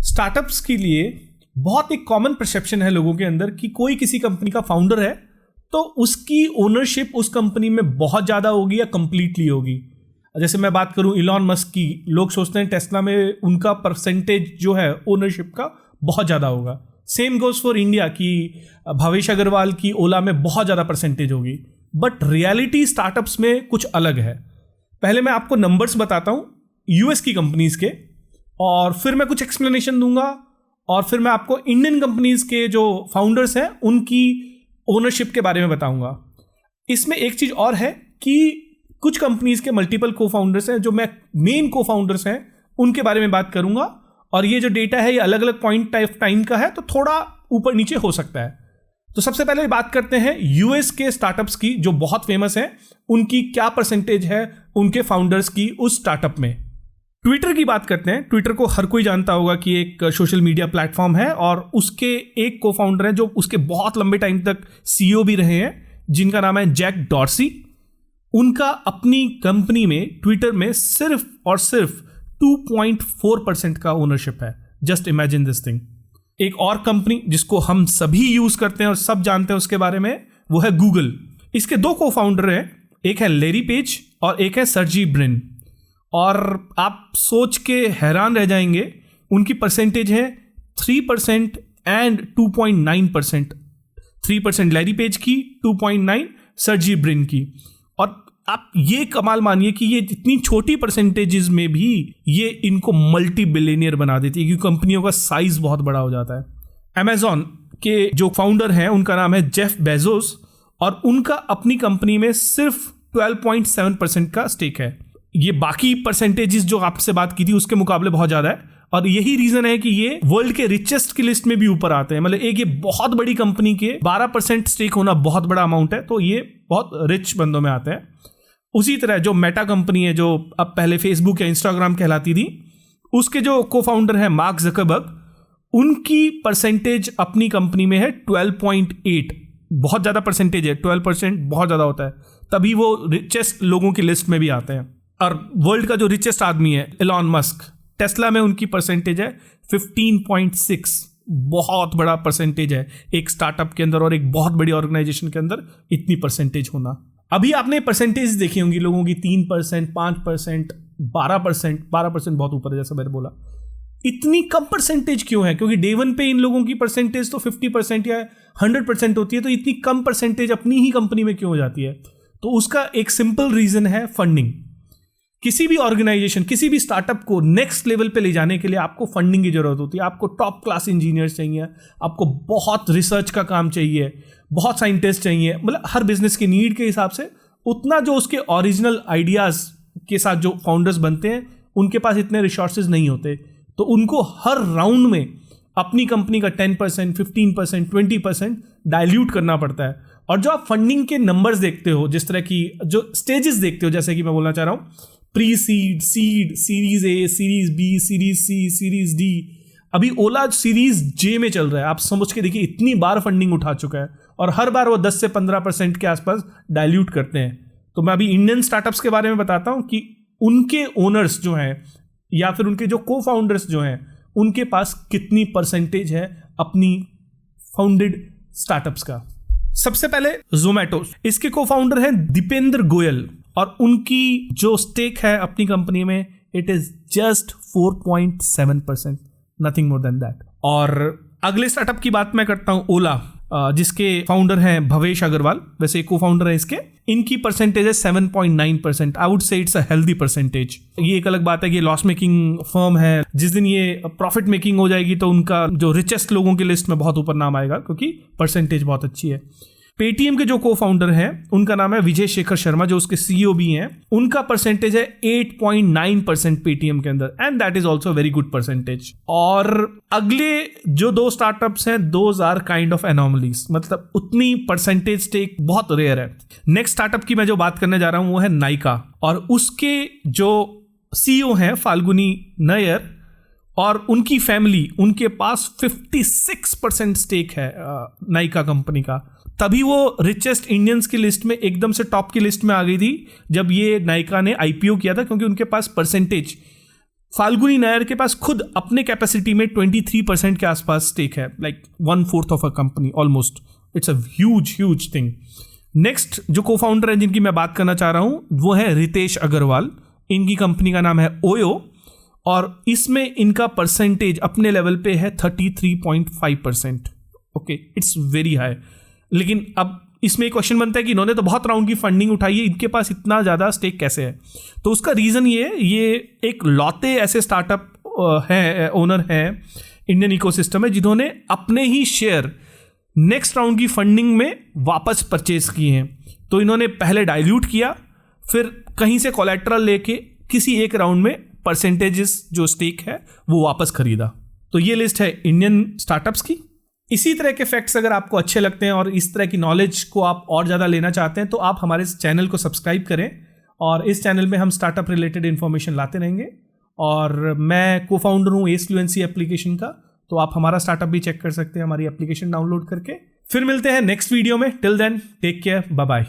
Startups के लिए बहुत एक कॉमन परसेप्शन है लोगों के अंदर कि कोई किसी कंपनी का फाउंडर है तो उसकी ओनरशिप उस कंपनी में बहुत ज़्यादा होगी या कंप्लीटली होगी। जैसे मैं बात करूं इलॉन मस्क की, लोग सोचते हैं टेस्ला में उनका परसेंटेज जो है ओनरशिप का बहुत ज़्यादा होगा। सेम गोज फॉर इंडिया की भावेश अग्रवाल की ओला में बहुत ज़्यादा परसेंटेज होगी। बट रियलिटी स्टार्टअप्स में कुछ अलग है। पहले मैं आपको नंबर्स बताता हूँ यूएस की कंपनीज के, और फिर मैं कुछ एक्सप्लेनेशन दूंगा, और फिर मैं आपको इंडियन कंपनीज के जो फाउंडर्स हैं उनकी ओनरशिप के बारे में बताऊंगा। इसमें एक चीज़ और है कि कुछ कंपनीज के मल्टीपल को फाउंडर्स हैं, जो मैं मेन को फाउंडर्स हैं उनके बारे में बात करूंगा। और ये जो डेटा है ये अलग अलग पॉइंट ऑफ टाइम का है, तो थोड़ा ऊपर नीचे हो सकता है। तो सबसे पहले बात करते हैं यूएस के स्टार्टअप्स की जो बहुत फेमस है, उनकी क्या परसेंटेज है उनके फाउंडर्स की उस स्टार्टअप में। ट्विटर की बात करते हैं। ट्विटर को हर कोई जानता होगा कि एक सोशल मीडिया प्लेटफॉर्म है, और उसके एक को फाउंडर हैं जो उसके बहुत लंबे टाइम तक सीईओ भी रहे हैं, जिनका नाम है जैक डॉर्सी। उनका अपनी कंपनी में ट्विटर में सिर्फ और सिर्फ 2.4% का ओनरशिप है। Just imagine this thing. एक और कंपनी जिसको हम सभी यूज करते हैं और सब जानते हैं उसके बारे में, वो है गूगल। इसके दो को फाउंडर हैं, एक है लैरी पेज और एक है सर्जी ब्रिन। और आप सोच के हैरान रह जाएंगे, उनकी परसेंटेज है 3% एंड 2.9%। 3% लैरी पेज की, 2.9 सर्जी ब्रिन की। और आप ये कमाल मानिए कि ये इतनी छोटी परसेंटेजेस में भी ये इनको मल्टी बिलियनियर बना देती है, क्योंकि कंपनियों का साइज बहुत बड़ा हो जाता है। अमेजॉन के जो फाउंडर हैं उनका नाम है जेफ बेजोस, और उनका अपनी कंपनी में सिर्फ 12.7% का स्टेक है। ये बाकी परसेंटेजेस जो आपसे बात की थी उसके मुकाबले बहुत ज़्यादा है, और यही रीज़न है कि ये वर्ल्ड के रिचेस्ट की लिस्ट में भी ऊपर आते हैं। मतलब एक ये बहुत बड़ी कंपनी के 12% स्टेक होना बहुत बड़ा अमाउंट है, तो ये बहुत रिच बंदों में आते हैं। उसी तरह जो मेटा कंपनी है, जो अब पहले फेसबुक या इंस्टाग्राम कहलाती थी, उसके जो को फाउंडर है मार्क ज़करबर्ग, उनकी परसेंटेज अपनी कंपनी में है 12.8। बहुत ज़्यादा परसेंटेज है, 12% बहुत ज़्यादा होता है, तभी वो रिचेस्ट लोगों की लिस्ट में भी आते हैं। और वर्ल्ड का जो रिचेस्ट आदमी है एलॉन मस्क, टेस्ला में उनकी परसेंटेज है 15.6। बहुत बड़ा परसेंटेज है एक स्टार्टअप के अंदर और एक बहुत बड़ी ऑर्गेनाइजेशन के अंदर इतनी परसेंटेज होना। अभी आपने परसेंटेज देखी होंगी लोगों की, 3%, 5%, 12%। 12% बहुत ऊपर है, जैसा मैंने बोला। इतनी कम परसेंटेज क्यों है? क्योंकि डे वन पे इन लोगों की परसेंटेज तो 50% या 100% होती है, तो इतनी कम परसेंटेज अपनी ही कंपनी में क्यों हो जाती है? तो उसका एक सिंपल रीजन है फंडिंग। किसी भी ऑर्गेनाइजेशन, किसी भी स्टार्टअप को नेक्स्ट लेवल पे ले जाने के लिए आपको फंडिंग की जरूरत होती है। आपको टॉप क्लास इंजीनियर्स चाहिए, आपको बहुत रिसर्च का काम चाहिए, बहुत साइंटिस्ट चाहिए। मतलब हर बिजनेस की नीड के हिसाब से उतना जो उसके ओरिजिनल आइडियाज के साथ जो फाउंडर्स बनते हैं उनके पास इतने रिसोर्सेज नहीं होते, तो उनको हर राउंड में अपनी कंपनी का 10%, 15%, 20% डाइल्यूट करना पड़ता है। और जो आप फंडिंग के नंबर्स देखते हो, जिस तरह की जो स्टेजेस देखते हो, जैसे कि मैं बोलना चाह रहा हूँ pre seed, seed, series A, series B, series C, series D. अभी ओला सीरीज जे में चल रहा है। आप समझ के देखिए इतनी बार फंडिंग उठा चुका है, और हर बार वो 10 से 15% के आसपास डाइल्यूट करते हैं। तो मैं अभी इंडियन स्टार्टअप्स के बारे में बताता हूँ कि उनके ओनर्स जो हैं या फिर उनके जो को फाउंडर्स जो हैं उनके पास कितनी परसेंटेज है अपनी फाउंडेड स्टार्टअप्स का। सबसे पहले जोमैटो, इसके को फाउंडर हैं दीपेंद्र गोयल, और उनकी जो स्टेक है अपनी कंपनी में it is just 4.7%, nothing more than that. और अगले स्टार्टअप की बात मैं करता हूं ओला, जिसके फाउंडर हैं भवेश अग्रवाल, वैसे को फाउंडर है इसके। इनकी परसेंटेज है 7.9%। I would say it's a healthy percentage. ये एक अलग बात है कि लॉस मेकिंग फर्म है, जिस दिन ये प्रॉफिट मेकिंग हो जाएगी तो उनका जो रिचेस्ट लोगों की लिस्ट में बहुत ऊपर नाम आएगा, क्योंकि परसेंटेज बहुत अच्छी है। पेटीएम के जो को फाउंडर हैं उनका नाम है विजय शेखर शर्मा, जो उसके सीईओ भी हैं। उनका परसेंटेज है 8.9% पेटीएम के अंदर, and that is also very good percentage. और अगले जो दो स्टार्टअप्स हैं, those are kind of anomalies, मतलब उतनी परसेंटेज स्टेक बहुत रेयर है। नेक्स्ट स्टार्टअप की मैं जो बात करने जा रहा हूं वो है नाइका, और उसके जो सीईओ हैं फाल्गुनी नायर, और उनकी फैमिली, उनके पास 56% स्टेक है नाइका कंपनी का। तभी वो रिचेस्ट इंडियंस की लिस्ट में एकदम से टॉप की लिस्ट में आ गई थी जब ये नाइका ने आईपीओ किया था, क्योंकि उनके पास परसेंटेज फाल्गुनी नायर के पास खुद अपने कैपेसिटी में 23% के आसपास स्टेक है, like 1/4 of a company almost. It's a huge thing. Next जो को फाउंडर है जिनकी मैं बात करना चाह रहा हूं वो है रितेश अग्रवाल. इनकी कंपनी का नाम है ओयो और इसमें इनका परसेंटेज अपने लेवल पे है 33.5%. Okay, it's very high. लेकिन अब इसमें एक क्वेश्चन बनता है कि इन्होंने तो बहुत राउंड की फंडिंग उठाई है, इनके पास इतना ज़्यादा स्टेक कैसे है? तो उसका रीज़न ये एक लौते ऐसे स्टार्टअप है, ओनर है इंडियन इकोसिस्टम में जिन्होंने अपने ही शेयर नेक्स्ट राउंड की फंडिंग में वापस परचेज किए हैं. तो इन्होंने पहले डाइल्यूट किया, फिर कहीं से कोलैटरल लेके किसी एक राउंड में परसेंटेजेस जो स्टेक है वो वापस खरीदा. तो ये लिस्ट है इंडियन स्टार्टअप्स की. इसी तरह के फैक्ट्स अगर आपको अच्छे लगते हैं और इस तरह की नॉलेज को आप और ज़्यादा लेना चाहते हैं तो आप हमारे इस चैनल को सब्सक्राइब करें और इस चैनल में हम स्टार्टअप रिलेटेड इन्फॉर्मेशन लाते रहेंगे. और मैं को फाउंडर हूँ एस फ्लुएंसी एप्लीकेशन का, तो आप हमारा स्टार्टअप भी चेक कर सकते हैं हमारी एप्लीकेशन डाउनलोड करके. फिर मिलते हैं नेक्स्ट वीडियो में. Till then take care, bye bye.